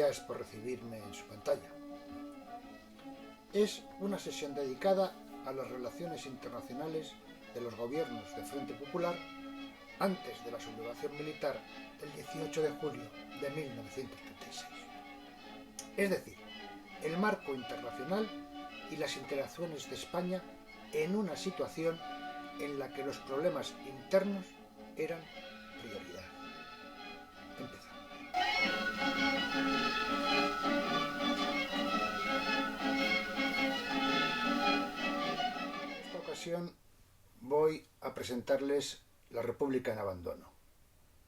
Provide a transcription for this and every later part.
gracias por recibirme en su pantalla. Es una sesión dedicada a las relaciones internacionales de los gobiernos de Frente Popular antes de la sublevación militar del 18 de julio de 1936. Es decir, el marco internacional y las interacciones de España en una situación en la que los problemas internos eran prioridad. Empezamos. En esta ocasión voy a presentarles La República en Abandono,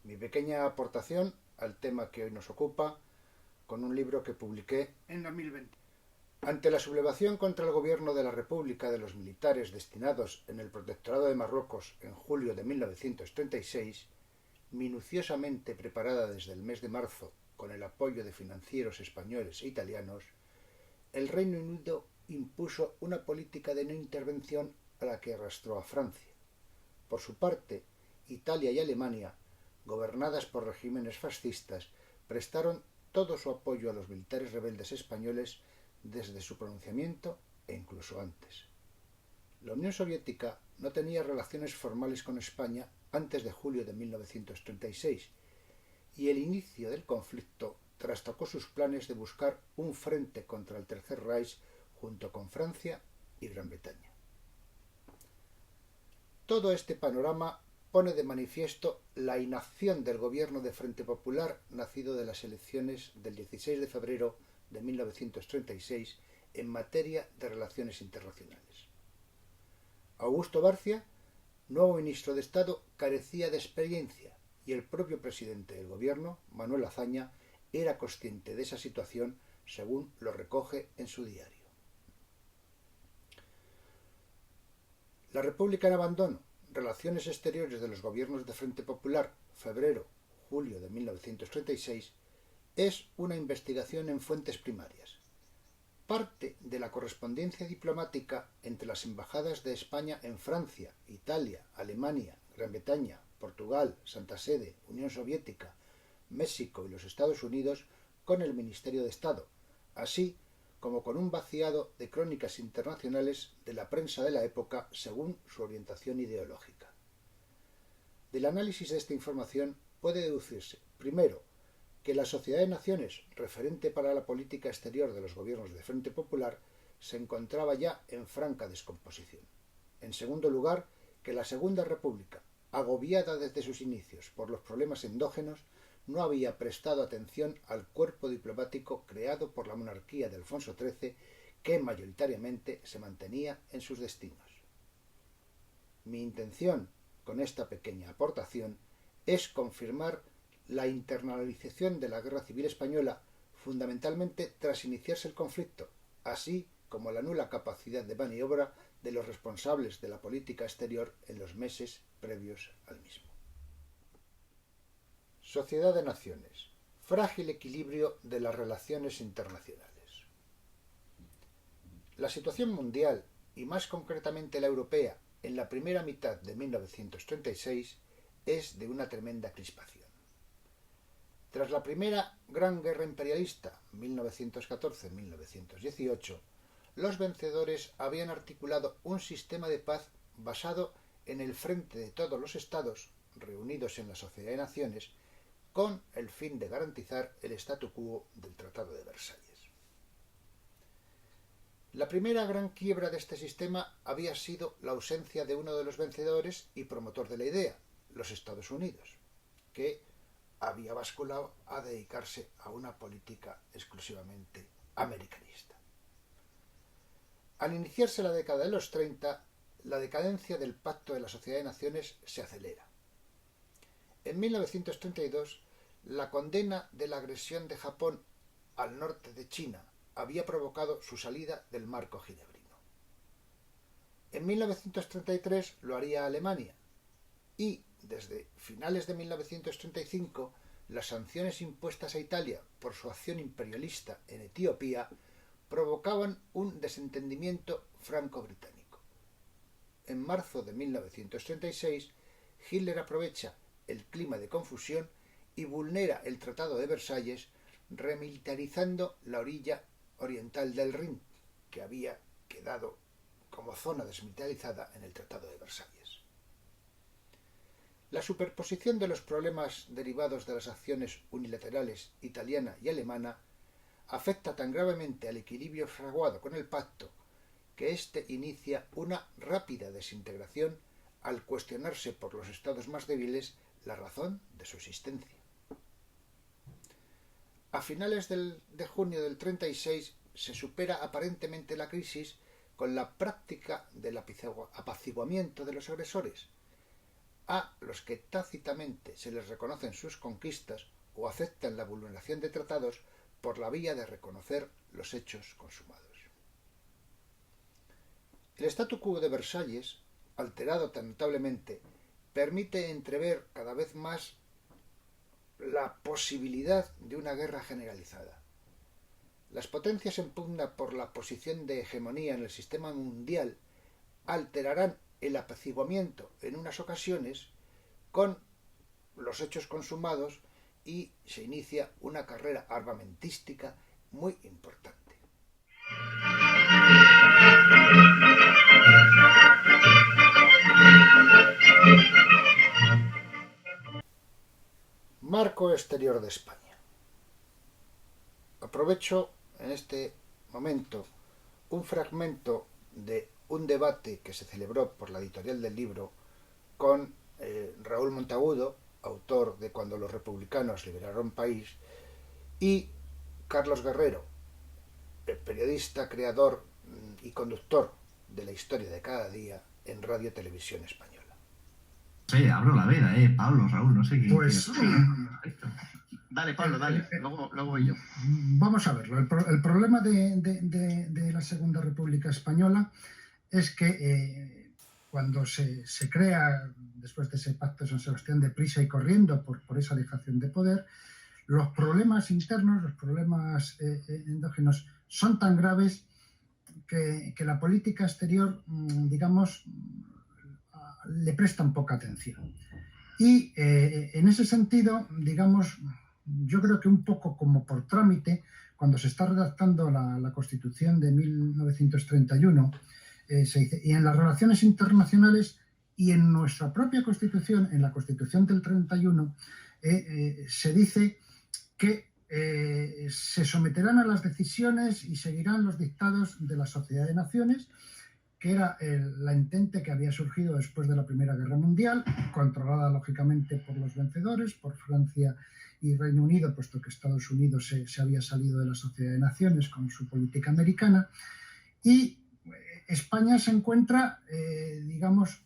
mi pequeña aportación al tema que hoy nos ocupa, con un libro que publiqué en 2020. Ante la sublevación contra el gobierno de la República de los militares destinados en el Protectorado de Marruecos en julio de 1936, minuciosamente preparada desde el mes de marzo con el apoyo de financieros españoles e italianos, el Reino Unido impuso una política de no intervención a la que arrastró a Francia. Por su parte, Italia y Alemania, gobernadas por regímenes fascistas, prestaron todo su apoyo a los militares rebeldes españoles desde su pronunciamiento e incluso antes. La Unión Soviética no tenía relaciones formales con España antes de julio de 1936 y el inicio del conflicto trastocó sus planes de buscar un frente contra el Tercer Reich junto con Francia y Gran Bretaña. Todo este panorama pone de manifiesto la inacción del gobierno de Frente Popular nacido de las elecciones del 16 de febrero de 1936 en materia de relaciones internacionales. Augusto Barcia, nuevo ministro de Estado, carecía de experiencia y el propio presidente del gobierno, Manuel Azaña, era consciente de esa situación, según lo recoge en su diario. La República en Abandono, Relaciones Exteriores de los Gobiernos de Frente Popular, febrero-julio de 1936, es una investigación en fuentes primarias. Parte de la correspondencia diplomática entre las embajadas de España en Francia, Italia, Alemania, Gran Bretaña, Portugal, Santa Sede, Unión Soviética, México y los Estados Unidos con el Ministerio de Estado, así como con un vaciado de crónicas internacionales de la prensa de la época según su orientación ideológica. Del análisis de esta información puede deducirse, primero, que la Sociedad de Naciones, referente para la política exterior de los gobiernos de Frente Popular, se encontraba ya en franca descomposición. En segundo lugar, que la Segunda República, agobiada desde sus inicios por los problemas endógenos, no había prestado atención al cuerpo diplomático creado por la monarquía de Alfonso XIII, que mayoritariamente se mantenía en sus destinos. Mi intención con esta pequeña aportación es confirmar la internalización de la Guerra Civil Española, fundamentalmente tras iniciarse el conflicto, así como la nula capacidad de maniobra de los responsables de la política exterior en los meses previos al mismo. Sociedad de Naciones. Frágil equilibrio de las relaciones internacionales. La situación mundial, y más concretamente la europea, en la primera mitad de 1936 es de una tremenda crispación. Tras la primera Gran Guerra Imperialista, 1914-1918, los vencedores habían articulado un sistema de paz basado en el frente de todos los estados reunidos en la Sociedad de Naciones con el fin de garantizar el statu quo del Tratado de Versalles. La primera gran quiebra de este sistema había sido la ausencia de uno de los vencedores y promotor de la idea, los Estados Unidos, que había basculado a dedicarse a una política exclusivamente americanista. Al iniciarse la década de los 30, la decadencia del Pacto de la Sociedad de Naciones se acelera. En 1932, la condena de la agresión de Japón al norte de China había provocado su salida del marco ginebrino. En 1933 lo haría Alemania y, desde finales de 1935, las sanciones impuestas a Italia por su acción imperialista en Etiopía provocaban un desentendimiento franco-británico. En marzo de 1936, Hitler aprovecha el clima de confusión y vulnera el Tratado de Versalles, remilitarizando la orilla oriental del Rin, que había quedado como zona desmilitarizada en el Tratado de Versalles. La superposición de los problemas derivados de las acciones unilaterales italiana y alemana afecta tan gravemente al equilibrio fraguado con el pacto que éste inicia una rápida desintegración al cuestionarse por los estados más débiles la razón de su existencia. A finales de junio del 36 se supera aparentemente la crisis con la práctica del apaciguamiento de los agresores, a los que tácitamente se les reconocen sus conquistas o aceptan la vulneración de tratados por la vía de reconocer los hechos consumados. El statu quo de Versalles, alterado tan notablemente, permite entrever cada vez más la posibilidad de una guerra generalizada. Las potencias en pugna por la posición de hegemonía en el sistema mundial alterarán el apaciguamiento en unas ocasiones con los hechos consumados y se inicia una carrera armamentística muy importante. Marco exterior de España. Aprovecho en este momento un fragmento de un debate que se celebró por la editorial del libro con Raúl Monteagudo, autor de Cuando los republicanos liberaron país, y Carlos Guerrero, periodista, creador y conductor de La historia de cada día en Radio Televisión Española. Sí, abro la veda, Pablo, Raúl, no sé quién. Pues Perfecto. Dale, Pablo, dale. Luego voy yo. Vamos a verlo. El problema de la Segunda República Española es que cuando se crea, después de ese pacto de San Sebastián, deprisa y corriendo por esa dejación de poder, los problemas internos, los problemas endógenos son tan graves que la política exterior, digamos, le prestan poca atención. Y en ese sentido, digamos, yo creo que un poco como por trámite, cuando se está redactando la Constitución de 1931, se dice, y en las relaciones internacionales y en nuestra propia Constitución, en la Constitución del 31, se dice que se someterán a las decisiones y seguirán los dictados de la Sociedad de Naciones, que era la entente que había surgido después de la Primera Guerra Mundial, controlada lógicamente por los vencedores, por Francia y Reino Unido, puesto que Estados Unidos se había salido de la Sociedad de Naciones con su política americana, y España se encuentra, digamos,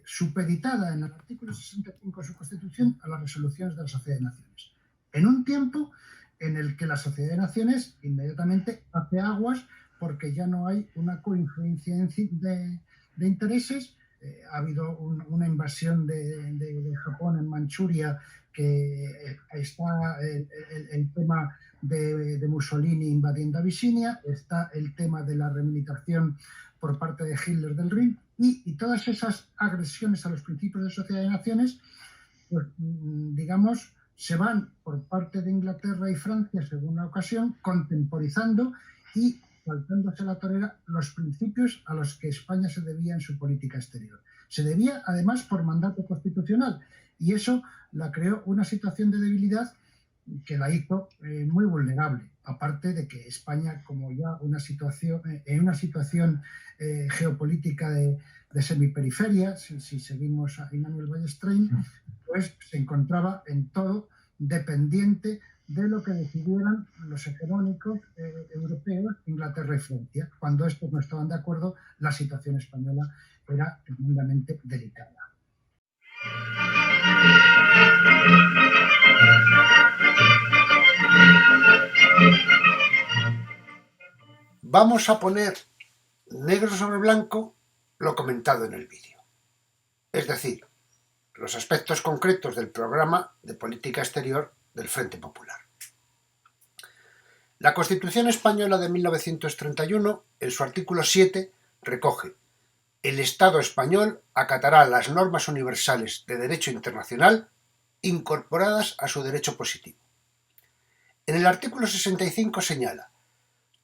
supeditada en el artículo 65 de su Constitución a las resoluciones de la Sociedad de Naciones, en un tiempo en el que la Sociedad de Naciones inmediatamente hace aguas porque ya no hay una coincidencia de intereses. Ha habido una invasión de Japón en Manchuria, que está el tema de Mussolini invadiendo Abisinia, está el tema de la remilitarización por parte de Hitler del Rin, y todas esas agresiones a los principios de Sociedad de Naciones, pues, digamos, se van por parte de Inglaterra y Francia, según la ocasión, contemporizando y saltándose la torera los principios a los que España se debía en su política exterior. Se debía, además, por mandato constitucional, y eso la creó una situación de debilidad que la hizo muy vulnerable, aparte de que España, como ya en una situación geopolítica de semiperiferia, si seguimos a Immanuel Ballestrein, pues se encontraba en todo dependiente de lo que decidieran los hegemónicos europeos, Inglaterra y Francia. Cuando estos no estaban de acuerdo, la situación española era tremendamente delicada. Vamos a poner negro sobre blanco lo comentado en el vídeo. Es decir, los aspectos concretos del programa de política exterior del Frente Popular. La Constitución Española de 1931, en su artículo 7, recoge: el Estado español acatará las normas universales de derecho internacional incorporadas a su derecho positivo. En el artículo 65 señala: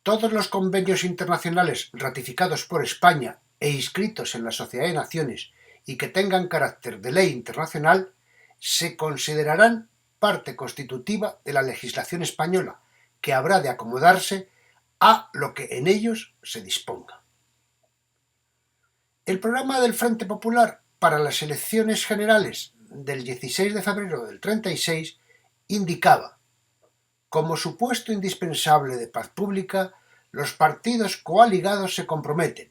todos los convenios internacionales ratificados por España e inscritos en la Sociedad de Naciones y que tengan carácter de ley internacional se considerarán parte constitutiva de la legislación española, que habrá de acomodarse a lo que en ellos se disponga. El programa del Frente Popular para las elecciones generales del 16 de febrero del 36 indicaba: como supuesto indispensable de paz pública, los partidos coaligados se comprometen.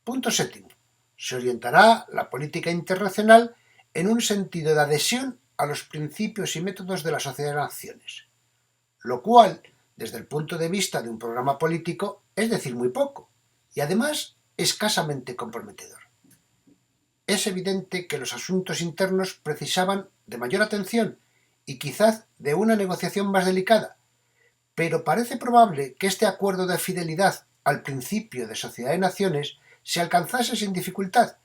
Punto séptimo. Se orientará la política internacional en un sentido de adhesión a los principios y métodos de la Sociedad de Naciones, lo cual, desde el punto de vista de un programa político, es decir muy poco, y además escasamente comprometedor. Es evidente que los asuntos internos precisaban de mayor atención y quizás de una negociación más delicada, pero parece probable que este acuerdo de fidelidad al principio de Sociedad de Naciones se alcanzase sin dificultad,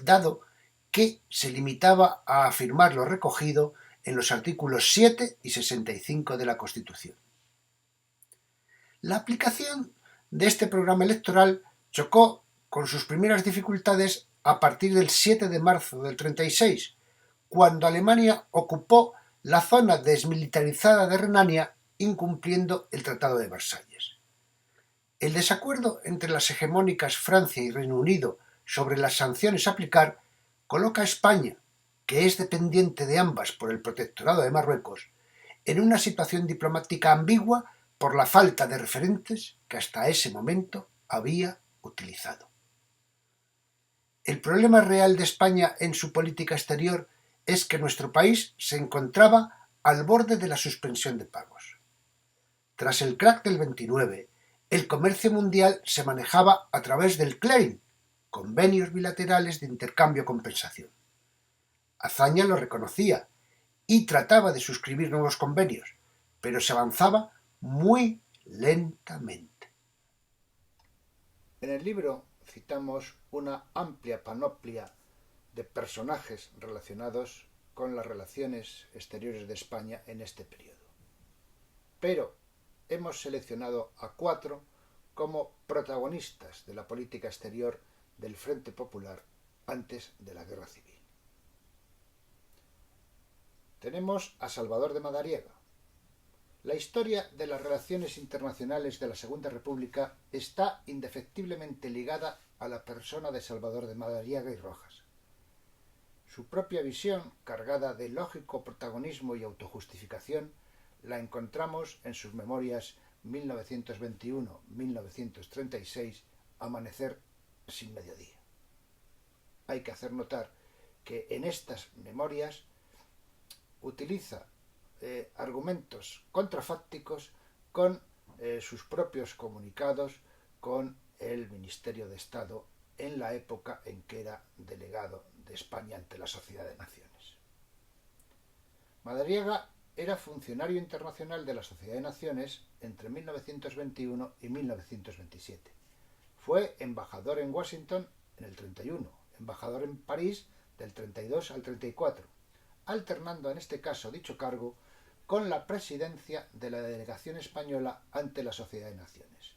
dado que se limitaba a afirmar lo recogido en los artículos 7 y 65 de la Constitución. La aplicación de este programa electoral chocó con sus primeras dificultades a partir del 7 de marzo del 36, cuando Alemania ocupó la zona desmilitarizada de Renania, incumpliendo el Tratado de Versalles. El desacuerdo entre las hegemónicas Francia y Reino Unido sobre las sanciones a aplicar coloca a España, que es dependiente de ambas por el protectorado de Marruecos, en una situación diplomática ambigua por la falta de referentes que hasta ese momento había utilizado. El problema real de España en su política exterior es que nuestro país se encontraba al borde de la suspensión de pagos. Tras el crack del 29, el comercio mundial se manejaba a través del clearing, convenios bilaterales de intercambio-compensación. Azaña lo reconocía y trataba de suscribir nuevos convenios, pero se avanzaba muy lentamente. En el libro citamos una amplia panoplia de personajes relacionados con las relaciones exteriores de España en este periodo. Pero hemos seleccionado a 4 como protagonistas de la política exterior del Frente Popular antes de la Guerra Civil. Tenemos a Salvador de Madariaga. La historia de las relaciones internacionales de la Segunda República está indefectiblemente ligada a la persona de Salvador de Madariaga y Rojas. Su propia visión, cargada de lógico protagonismo y autojustificación, la encontramos en sus memorias 1921-1936, Amanecer sin mediodía. Hay que hacer notar que en estas memorias utiliza argumentos contrafácticos con sus propios comunicados con el Ministerio de Estado en la época en que era delegado de España ante la Sociedad de Naciones. Madariaga era funcionario internacional de la Sociedad de Naciones entre 1921 y 1927. Fue embajador en Washington en el 31, embajador en París del 32 al 34, alternando en este caso dicho cargo con la presidencia de la delegación española ante la Sociedad de Naciones.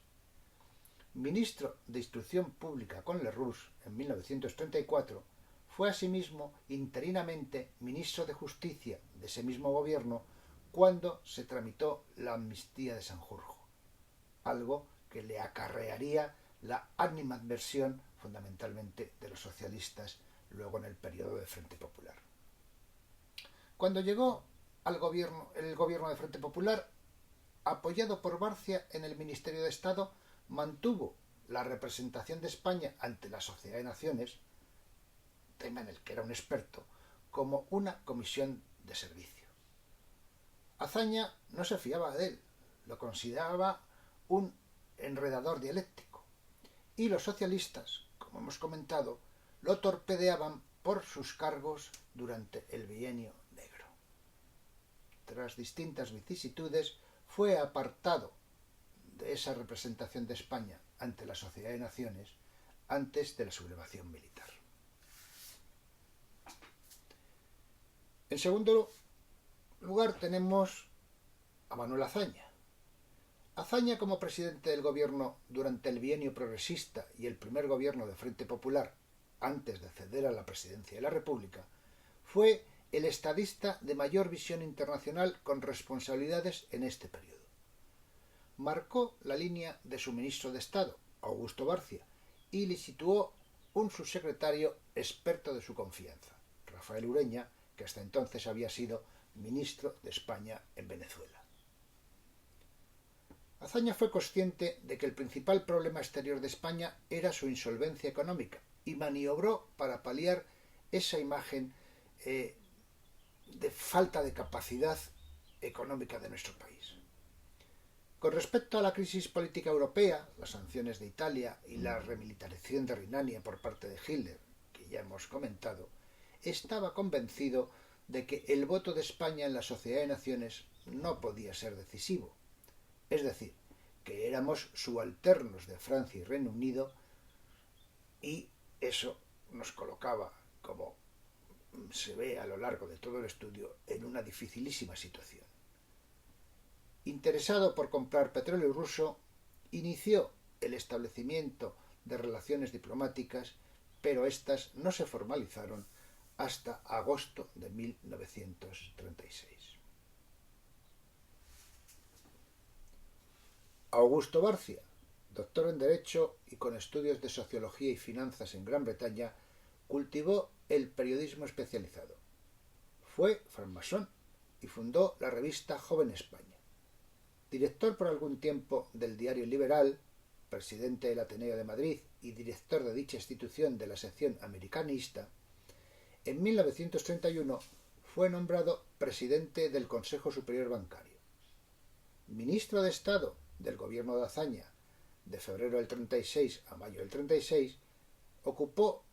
Ministro de Instrucción Pública con Lerroux en 1934, fue asimismo interinamente ministro de Justicia de ese mismo gobierno cuando se tramitó la amnistía de Sanjurjo, algo que le acarrearía la animadversión fundamentalmente de los socialistas luego en el periodo del Frente Popular. Cuando llegó el gobierno del Frente Popular, apoyado por Barcia en el Ministerio de Estado, mantuvo la representación de España ante la Sociedad de Naciones, tema en el que era un experto, como una comisión de servicio. Azaña no se fiaba de él, lo consideraba un enredador dialéctico, y los socialistas, como hemos comentado, lo torpedeaban por sus cargos durante el Bienio Negro. Tras distintas vicisitudes, fue apartado de esa representación de España ante la Sociedad de Naciones antes de la sublevación militar. En segundo lugar tenemos a Manuel Azaña. Azaña, como presidente del gobierno durante el bienio progresista y el primer gobierno de Frente Popular, antes de acceder a la presidencia de la República, fue el estadista de mayor visión internacional con responsabilidades en este periodo. Marcó la línea de su ministro de Estado, Augusto Bárcea, y le situó un subsecretario experto de su confianza, Rafael Ureña, que hasta entonces había sido ministro de España en Venezuela. Azaña fue consciente de que el principal problema exterior de España era su insolvencia económica y maniobró para paliar esa imagen de falta de capacidad económica de nuestro país. Con respecto a la crisis política europea, las sanciones de Italia y la remilitarización de Renania por parte de Hitler, que ya hemos comentado, estaba convencido de que el voto de España en la Sociedad de Naciones no podía ser decisivo, es decir, que éramos subalternos de Francia y Reino Unido, y eso nos colocaba, como se ve a lo largo de todo el estudio, en una dificilísima situación. Interesado por comprar petróleo ruso, inició el establecimiento de relaciones diplomáticas, pero éstas no se formalizaron hasta agosto de 1936. Augusto Bárcea, doctor en Derecho y con estudios de Sociología y Finanzas en Gran Bretaña, cultivó el periodismo especializado. Fue francmasón y fundó la revista Joven España. Director por algún tiempo del Diario Liberal, presidente del Ateneo de Madrid y director de dicha institución de la sección americanista, en 1931 fue nombrado presidente del Consejo Superior Bancario. Ministro de Estado del gobierno de Azaña de febrero del 36 a mayo del 36, ocupó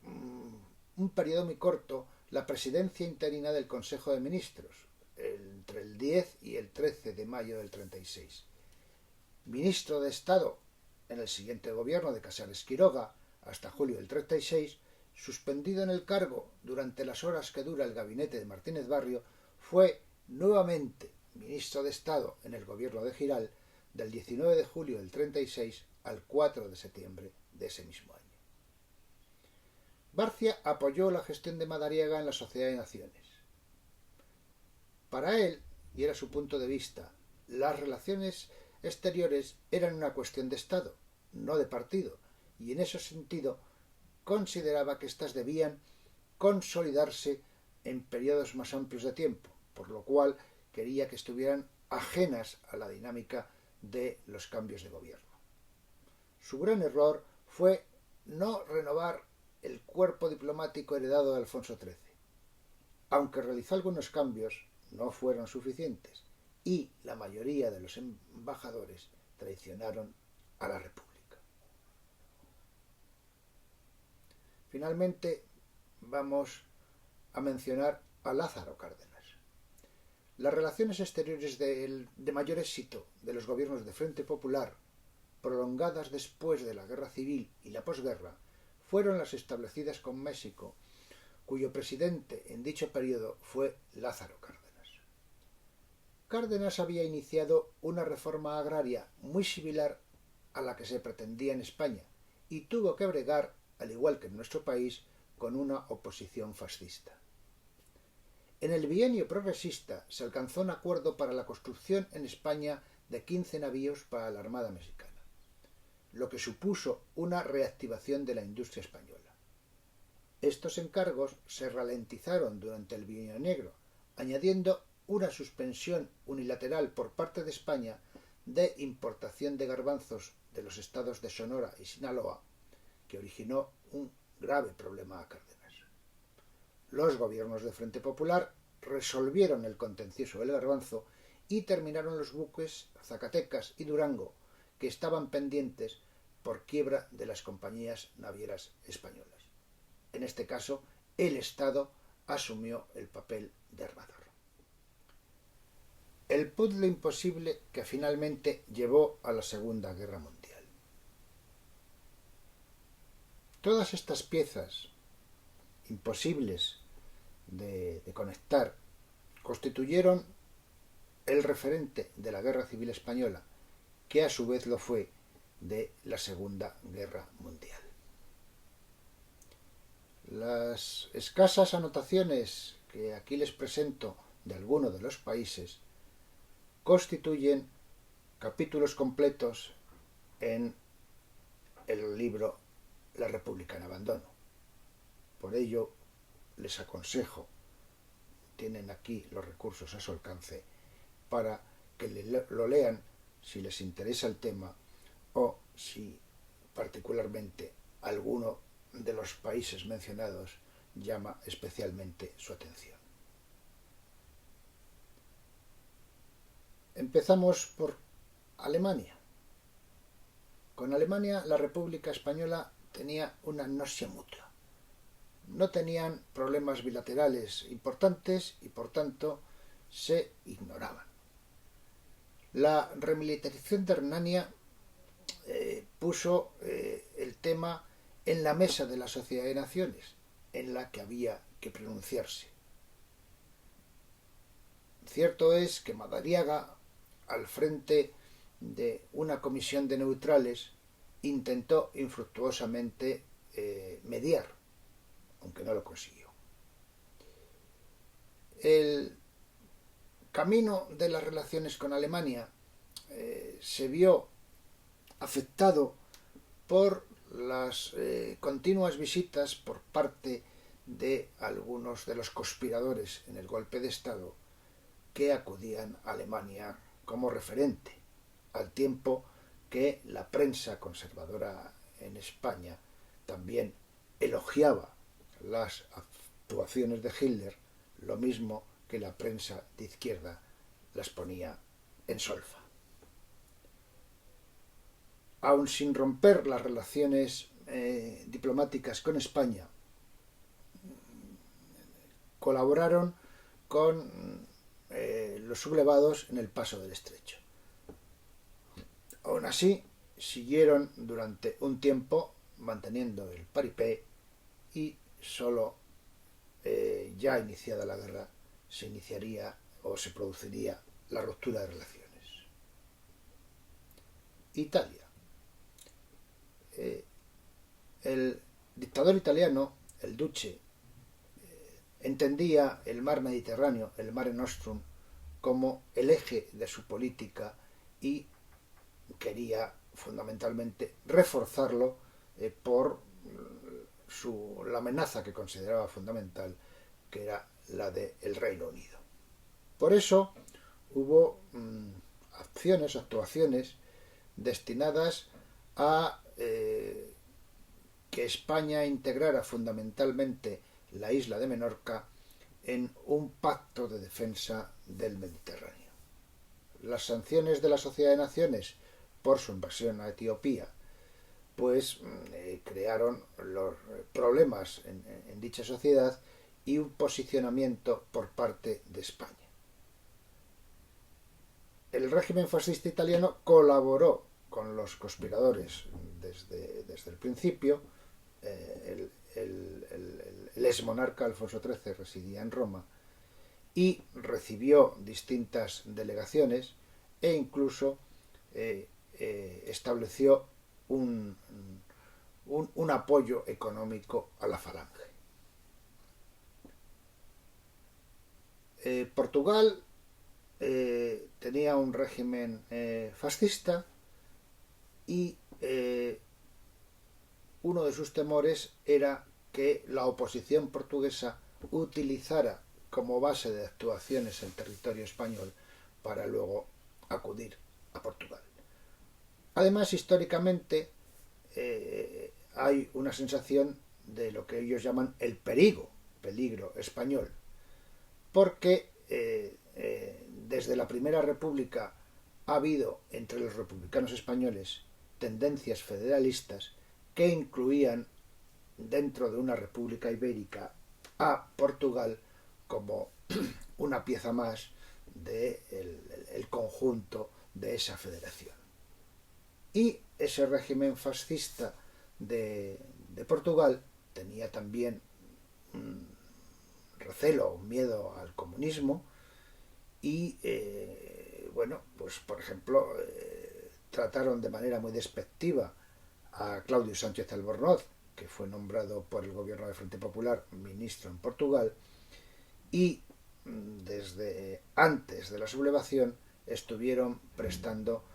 un periodo muy corto la presidencia interina del Consejo de Ministros, entre el 10 y el 13 de mayo del 36. Ministro de Estado en el siguiente gobierno de Casares Quiroga hasta julio del 36, suspendido en el cargo durante las horas que dura el gabinete de Martínez Barrio, fue nuevamente ministro de Estado en el gobierno de Giral del 19 de julio del 36 al 4 de septiembre de ese mismo año. Bárcea apoyó la gestión de Madariaga en la Sociedad de Naciones. Para él, y era su punto de vista, las relaciones exteriores eran una cuestión de Estado, no de partido, y en ese sentido consideraba que éstas debían consolidarse en periodos más amplios de tiempo, por lo cual quería que estuvieran ajenas a la dinámica de los cambios de gobierno. Su gran error fue no renovar el cuerpo diplomático heredado de Alfonso XIII. Aunque realizó algunos cambios, no fueron suficientes y la mayoría de los embajadores traicionaron a la República. Finalmente, vamos a mencionar a Lázaro Cárdenas. Las relaciones exteriores de mayor éxito de los gobiernos de Frente Popular, prolongadas después de la Guerra Civil y la posguerra, fueron las establecidas con México, cuyo presidente en dicho periodo fue Lázaro Cárdenas. Cárdenas había iniciado una reforma agraria muy similar a la que se pretendía en España y tuvo que bregar, al igual que en nuestro país, con una oposición fascista. En el bienio progresista se alcanzó un acuerdo para la construcción en España de 15 navíos para la Armada Mexicana, lo que supuso una reactivación de la industria española. Estos encargos se ralentizaron durante el Bienio Negro, añadiendo una suspensión unilateral por parte de España de importación de garbanzos de los estados de Sonora y Sinaloa, que originó un grave problema a Cárdenas. Los gobiernos de Frente Popular resolvieron el contencioso del garbanzo y terminaron los buques Zacatecas y Durango, que estaban pendientes por quiebra de las compañías navieras españolas. En este caso, el Estado asumió el papel de armador. El puzzle imposible que finalmente llevó a la Segunda Guerra Mundial. Todas estas piezas imposibles de conectar constituyeron el referente de la Guerra Civil Española, que a su vez lo fue de la Segunda Guerra Mundial. Las escasas anotaciones que aquí les presento de algunos de los países constituyen capítulos completos en el libro La República en Abandono. Por ello, les aconsejo, tienen aquí los recursos a su alcance, para que lo lean si les interesa el tema o si particularmente alguno de los países mencionados llama especialmente su atención. Empezamos por Alemania. Con Alemania la República Española tenía una agnosia mutua. No tenían problemas bilaterales importantes y por tanto se ignoraban. La remilitarización de Renania puso el tema en la mesa de la Sociedad de Naciones, en la que había que pronunciarse. Cierto es que Madariaga, al frente de una comisión de neutrales, intentó infructuosamente mediar, aunque no lo consiguió. El camino de las relaciones con Alemania se vio afectado por las continuas visitas por parte de algunos de los conspiradores en el golpe de Estado que acudían a Alemania como referente, al tiempo que la prensa conservadora en España también elogiaba las actuaciones de Hitler, lo mismo que la prensa de izquierda las ponía en solfa. Aun sin romper las relaciones diplomáticas con España, colaboraron con los sublevados en el paso del Estrecho. Aun así, siguieron durante un tiempo manteniendo el paripé y solo ya iniciada la guerra se iniciaría o se produciría la ruptura de relaciones. Italia. El dictador italiano, el Duce, entendía el mar Mediterráneo, el Mare Nostrum, como el eje de su política y quería fundamentalmente reforzarlo por la amenaza que consideraba fundamental, que era la del Reino Unido. Por eso hubo actuaciones destinadas a que España integrara fundamentalmente la isla de Menorca en un pacto de defensa del Mediterráneo. Las sanciones de la Sociedad de Naciones por su invasión a Etiopía pues crearon los problemas en dicha sociedad y un posicionamiento por parte de España. El régimen fascista italiano colaboró con los conspiradores desde el principio. El exmonarca Alfonso XIII residía en Roma y recibió distintas delegaciones e incluso estableció un apoyo económico a la Falange. Portugal tenía un régimen fascista y uno de sus temores era que la oposición portuguesa utilizara como base de actuaciones el territorio español para luego acudir a Portugal. Además, históricamente hay una sensación de lo que ellos llaman el peligro español, porque desde la Primera República ha habido entre los republicanos españoles tendencias federalistas que incluían dentro de una república ibérica a Portugal como una pieza más del conjunto de esa federación. Y ese régimen fascista de Portugal tenía también recelo o miedo al comunismo y bueno, pues por ejemplo, trataron de manera muy despectiva a Claudio Sánchez Albornoz, que fue nombrado por el gobierno del Frente Popular ministro en Portugal, y desde antes de la sublevación estuvieron prestando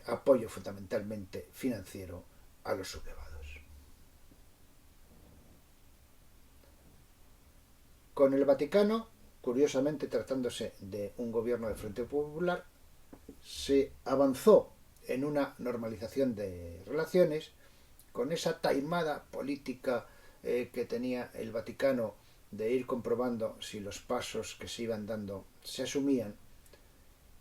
apoyo fundamentalmente financiero a los sublevados. Con el Vaticano, curiosamente tratándose de un gobierno del Frente Popular, se avanzó en una normalización de relaciones con esa taimada política que tenía el Vaticano de ir comprobando si los pasos que se iban dando se asumían,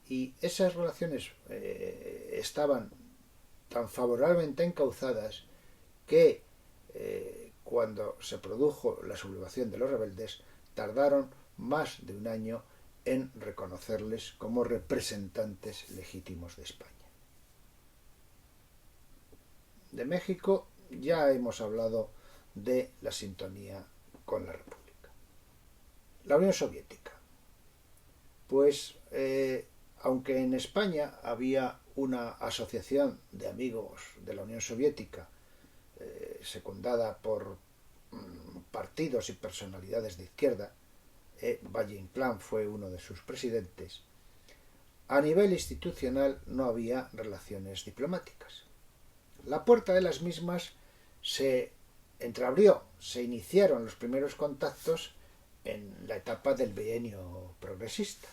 y esas relaciones estaban tan favorablemente encauzadas que cuando se produjo la sublevación de los rebeldes tardaron más de un año en reconocerles como representantes legítimos de España. De México ya hemos hablado de la sintonía con la República. La Unión Soviética. Pues aunque en España había una asociación de amigos de la Unión Soviética secundada por partidos y personalidades de izquierda, Valle Inclán fue uno de sus presidentes, a nivel institucional no había relaciones diplomáticas. La puerta de las mismas se entreabrió, se iniciaron los primeros contactos en la etapa del bienio progresista,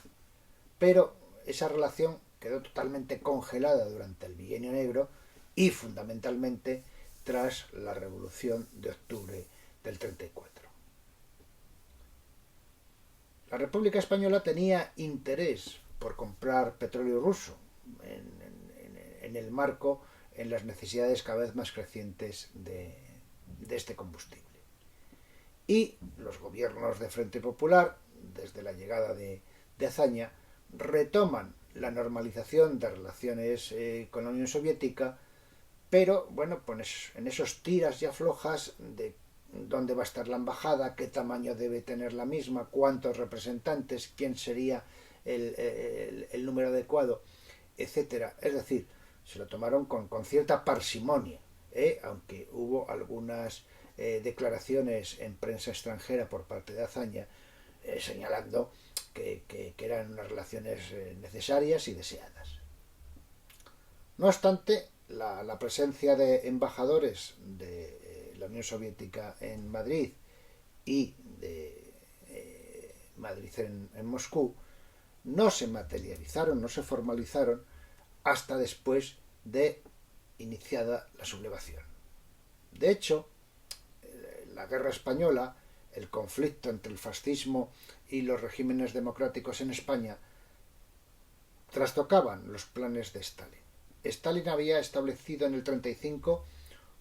pero esa relación quedó totalmente congelada durante el bienio negro y fundamentalmente tras la Revolución de Octubre del 34. La República Española tenía interés por comprar petróleo ruso en el marco, en las necesidades cada vez más crecientes de este combustible. Y los gobiernos de Frente Popular, desde la llegada de Azaña, retoman la normalización de relaciones con la Unión Soviética, pero bueno, pues en esos tiras y aflojas de dónde va a estar la embajada, qué tamaño debe tener la misma, cuántos representantes, quién sería el número adecuado, etcétera. Es decir, se lo tomaron con cierta parsimonia, aunque hubo algunas declaraciones en prensa extranjera por parte de Azaña señalando que eran unas relaciones necesarias y deseadas. No obstante, la presencia de embajadores de la Unión Soviética en Madrid y de Madrid en Moscú no se materializaron, no se formalizaron hasta después de iniciada la sublevación. De hecho, la guerra española, el conflicto entre el fascismo y los regímenes democráticos en España, trastocaban los planes de Stalin. Stalin había establecido en el 35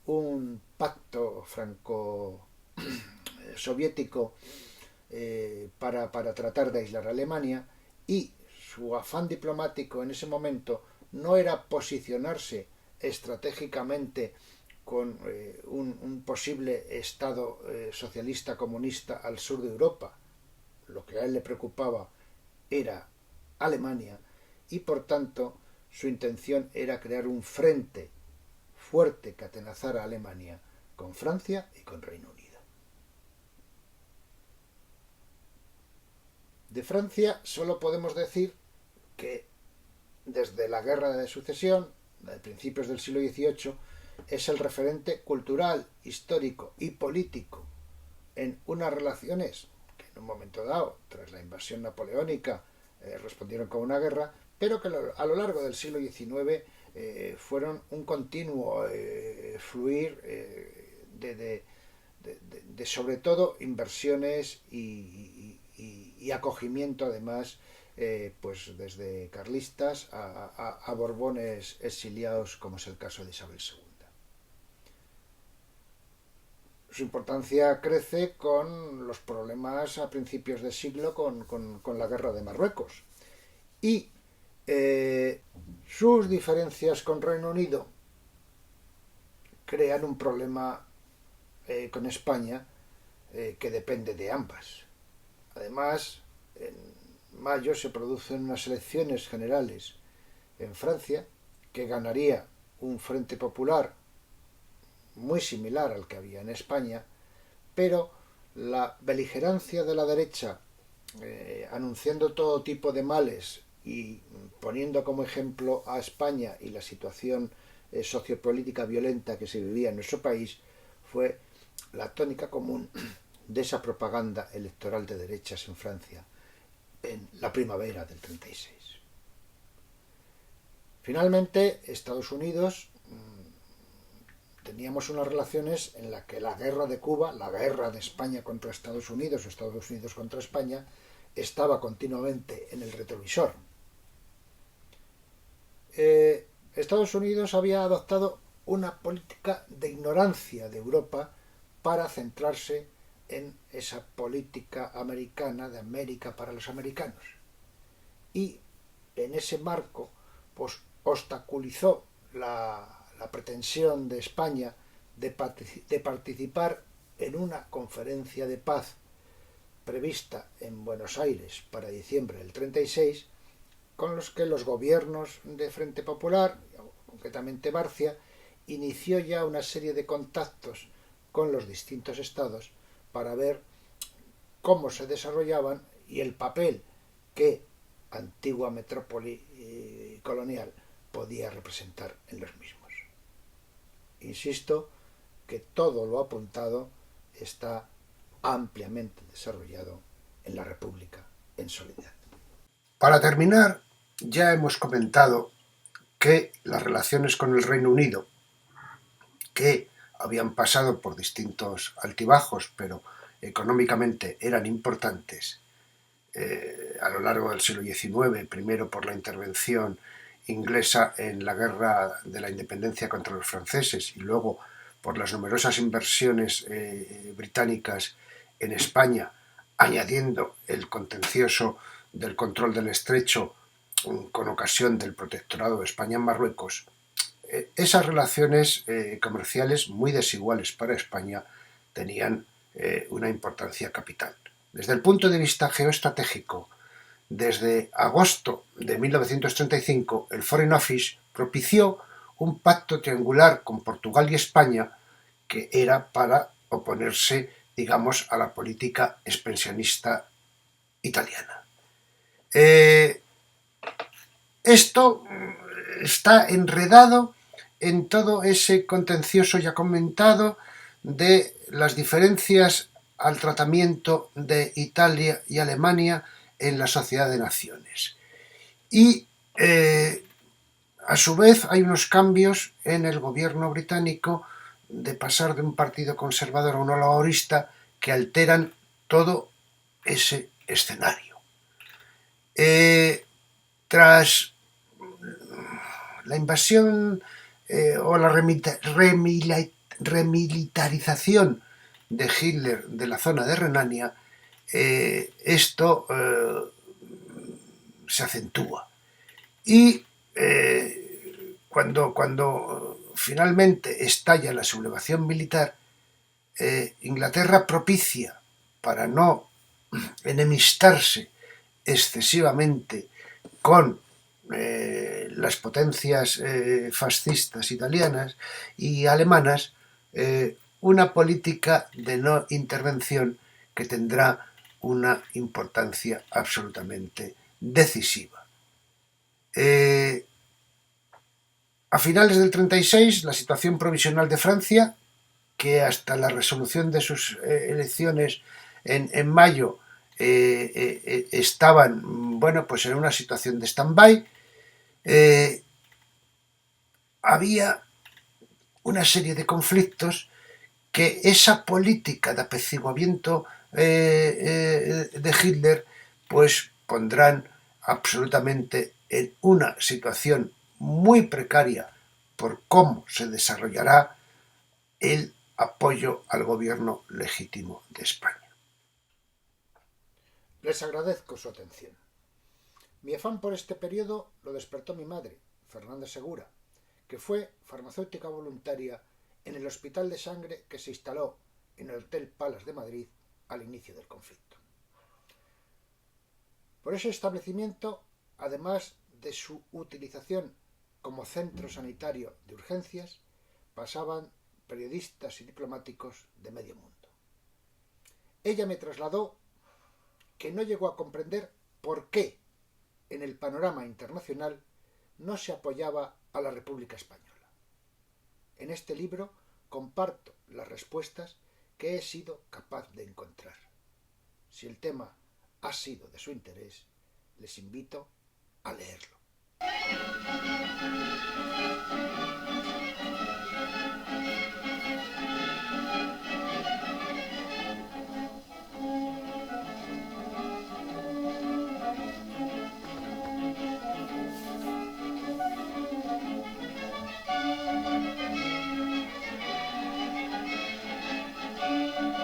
un pacto franco-soviético para tratar de aislar a Alemania, y su afán diplomático en ese momento no era posicionarse estratégicamente con un posible Estado socialista comunista al sur de Europa. Lo que a él le preocupaba era Alemania, y por tanto su intención era crear un frente fuerte que atenazara a Alemania con Francia y con Reino Unido. De Francia solo podemos decir que desde la Guerra de Sucesión, de principios del siglo XVIII, es el referente cultural, histórico y político en unas relaciones que en un momento dado, tras la invasión napoleónica, respondieron con una guerra, pero que a lo largo del siglo XIX fueron un continuo fluir de sobre todo inversiones y acogimiento, además, pues desde carlistas a borbones exiliados, como es el caso de Isabel II. Su importancia crece con los problemas a principios de siglo con la guerra de Marruecos, y sus diferencias con Reino Unido crean un problema con España que depende de ambas. Además, en mayo se producen unas elecciones generales en Francia, que ganaría un frente popular muy similar al que había en España, pero la beligerancia de la derecha, anunciando todo tipo de males y poniendo como ejemplo a España y la situación sociopolítica violenta que se vivía en nuestro país, fue la tónica común de esa propaganda electoral de derechas en Francia en la primavera del 36. Finalmente, Estados Unidos, teníamos unas relaciones en las que la guerra de Cuba, la guerra de España contra Estados Unidos o Estados Unidos contra España, estaba continuamente en el retrovisor. Estados Unidos había adoptado una política de ignorancia de Europa para centrarse en esa política americana de América para los americanos. Y en ese marco, pues obstaculizó la pretensión de España de participar en una conferencia de paz prevista en Buenos Aires para diciembre del 36, con los que los gobiernos de Frente Popular, concretamente Barcia, inició ya una serie de contactos con los distintos estados para ver cómo se desarrollaban y el papel que antigua metrópoli colonial podía representar en los mismos. Insisto que todo lo apuntado está ampliamente desarrollado en la República en Soledad. Para terminar, ya hemos comentado que las relaciones con el Reino Unido, que habían pasado por distintos altibajos, pero económicamente eran importantes, a lo largo del siglo XIX, primero por la intervención inglesa en la guerra de la independencia contra los franceses y luego por las numerosas inversiones británicas en España, añadiendo el contencioso del control del estrecho con ocasión del protectorado de España en Marruecos, esas relaciones comerciales muy desiguales para España tenían una importancia capital. Desde el punto de vista geoestratégico, desde agosto de 1935, el Foreign Office propició un pacto triangular con Portugal y España que era para oponerse, digamos, a la política expansionista italiana. Esto está enredado en todo ese contencioso ya comentado de las diferencias al tratamiento de Italia y Alemania en la Sociedad de Naciones. Y a su vez hay unos cambios en el gobierno británico de pasar de un partido conservador a uno laborista que alteran todo ese escenario. Tras la invasión o la remilitarización de Hitler de la zona de Renania, esto se acentúa. Y cuando finalmente estalla la sublevación militar, Inglaterra propicia, para no enemistarse excesivamente con las potencias fascistas italianas y alemanas, una política de no intervención que tendrá una importancia absolutamente decisiva. A finales del 36, la situación provisional de Francia, que hasta la resolución de sus elecciones en mayo estaban, bueno, pues en una situación de stand-by, había una serie de conflictos que esa política de apaciguamiento de Hitler pues pondrán absolutamente en una situación muy precaria por cómo se desarrollará el apoyo al gobierno legítimo de España. Les agradezco su atención. Mi afán por este periodo lo despertó mi madre, Fernanda Segura, que fue farmacéutica voluntaria en el Hospital de Sangre que se instaló en el Hotel Palace de Madrid al inicio del conflicto. Por ese establecimiento, además de su utilización como centro sanitario de urgencias pasaban periodistas y diplomáticos de medio mundo. Ella me trasladó que no llegó a comprender por qué en el panorama internacional no se apoyaba a la República Española. En este libro comparto las respuestas que he sido capaz de encontrar. Si el tema ha sido de su interés, les invito a leerlo.